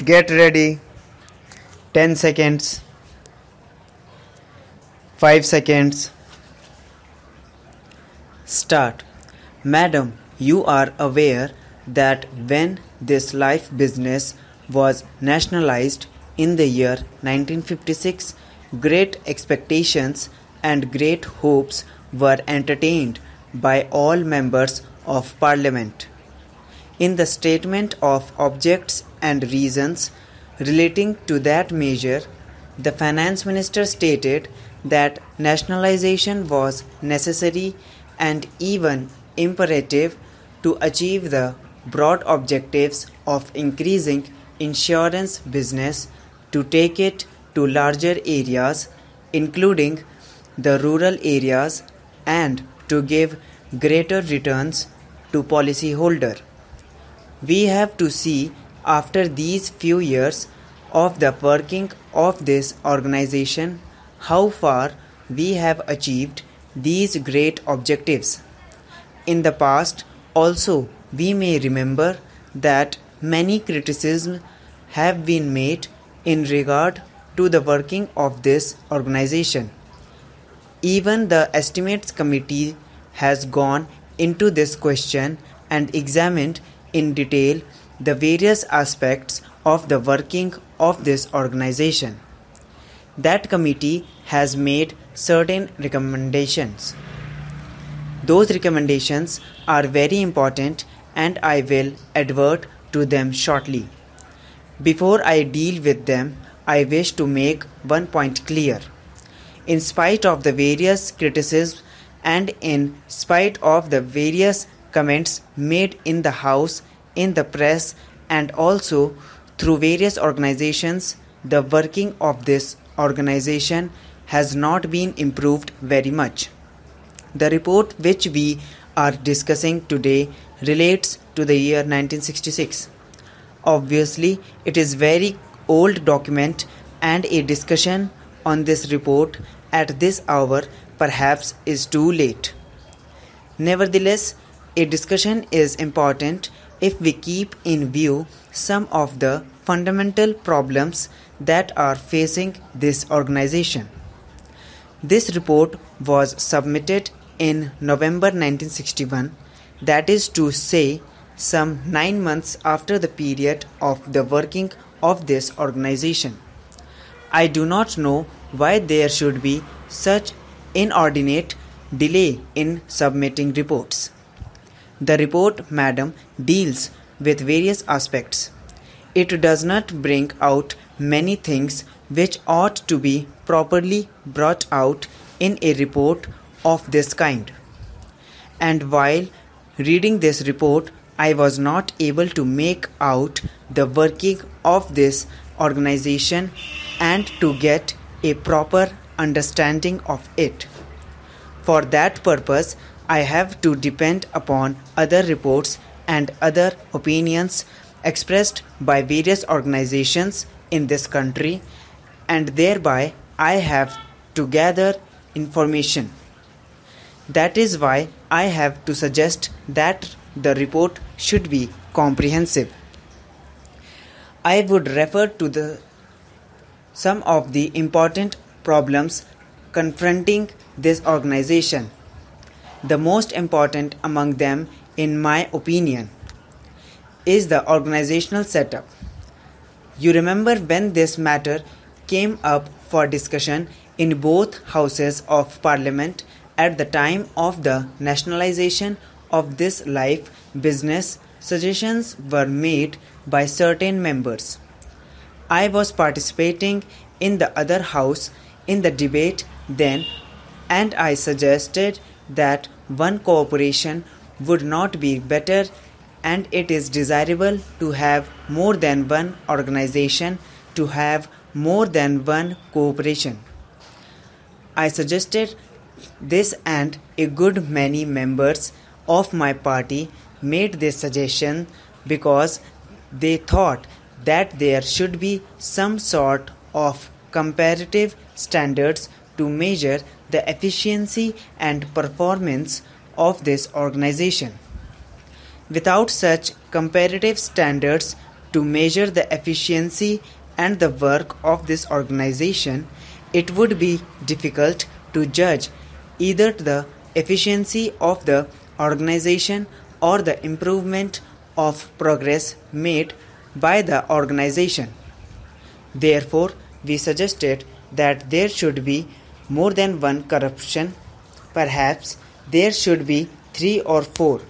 Get ready. 10 seconds. 5 seconds. Start. Madam, you are aware that when this life business was nationalized in the year 1956, great expectations and great hopes were entertained by all members of Parliament. In the statement of objects and reasons relating to that measure, the Finance Minister stated that nationalization was necessary and even imperative to achieve the broad objectives of increasing insurance business, to take it to larger areas, including the rural areas, and to give greater returns to policyholder. We have to see after these few years of the working of this organization how far we have achieved these great objectives. In the past also we may remember that many criticisms have been made in regard to the working of this organization. Even the Estimates Committee has gone into this question and examined in detail the various aspects of the working of this organization. That committee has made certain recommendations. Those recommendations are very important and I will advert to them shortly. Before I deal with them, I wish to make one point clear. In spite of the various criticisms and in spite of the various comments made in the House, in the press, and also through various organizations, the working of this organization has not been improved very much. The report which we are discussing today relates to the year 1966. Obviously, it is very old document and a discussion on this report at this hour perhaps is too late. Nevertheless, a discussion is important if we keep in view some of the fundamental problems that are facing this organization. This report was submitted in November 1961, that is to say, some 9 months after the period of the working of this organization. I do not know why there should be such inordinate delay in submitting reports. The report, madam, deals with various aspects. It does not bring out many things which ought to be properly brought out in a report of this kind. And while reading this report, I was not able to make out the working of this organization and to get a proper understanding of it. For that purpose, I have to depend upon other reports and other opinions expressed by various organizations in this country, and thereby I have to gather information. That is why I have to suggest that the report should be comprehensive. I would refer to some of the important problems confronting this organization. The most important among them, in my opinion, is the organizational setup. You remember when this matter came up for discussion in both houses of Parliament at the time of the nationalization of this life business, suggestions were made by certain members. I was participating in the other house in the debate then, and I suggested that one cooperation would not be better, and it is desirable to have more than one organization, to have more than one cooperation. I suggested this, and a good many members of my party made this suggestion because they thought that there should be some sort of comparative standards to measure the efficiency and performance of this organization. Without such comparative standards, To measure the efficiency and the work of this organization, it would be difficult to judge either the efficiency of the organization or the improvement of progress made by the organization. Therefore, we suggested that there should be more than one corruption, perhaps there should be 3 or 4.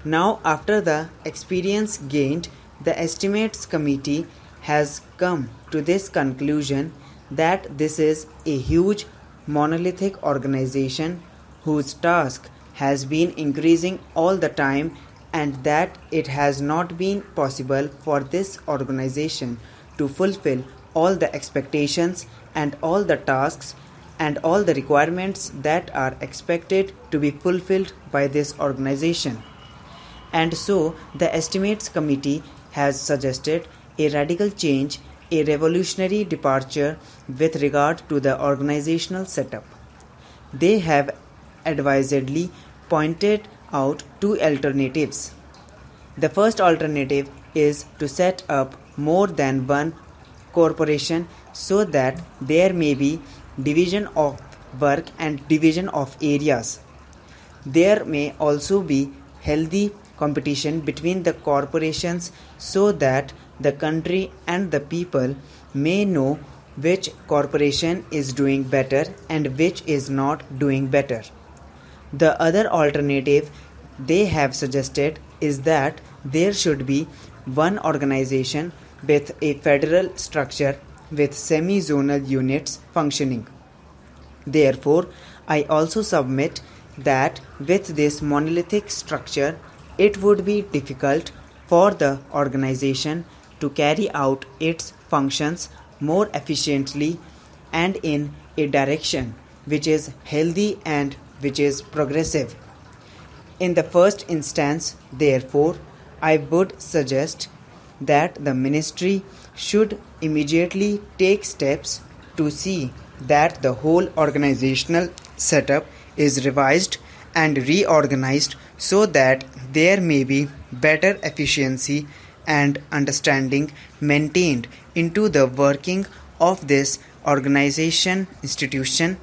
Now, after the experience gained, the estimates committee has come to this conclusion that this is a huge monolithic organization whose task has been increasing all the time, and that it has not been possible for this organization to fulfill all the expectations and all the tasks and all the requirements that are expected to be fulfilled by this organization. And so the estimates committee has suggested a radical change, a revolutionary departure with regard to the organizational setup. They have advisedly pointed out 2 alternatives. The first alternative is to set up more than one corporation so that there may be division of work and division of areas. There may also be healthy competition between the corporations so that the country and the people may know which corporation is doing better and which is not doing better. The other alternative they have suggested is that there should be one organization with a federal structure with semi-zonal units functioning. Therefore, I also submit that with this monolithic structure, it would be difficult for the organization to carry out its functions more efficiently and in a direction which is healthy and which is progressive. In the first instance, therefore, I would suggest that the ministry should immediately take steps to see that the whole organizational setup is revised and reorganized so that there may be better efficiency and understanding maintained into the working of this institution.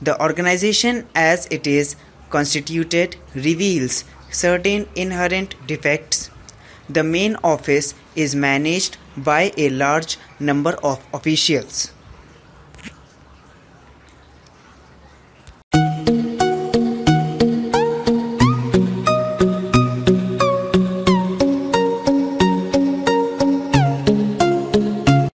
The organization as it is constituted reveals certain inherent defects. The main office is managed by a large number of officials.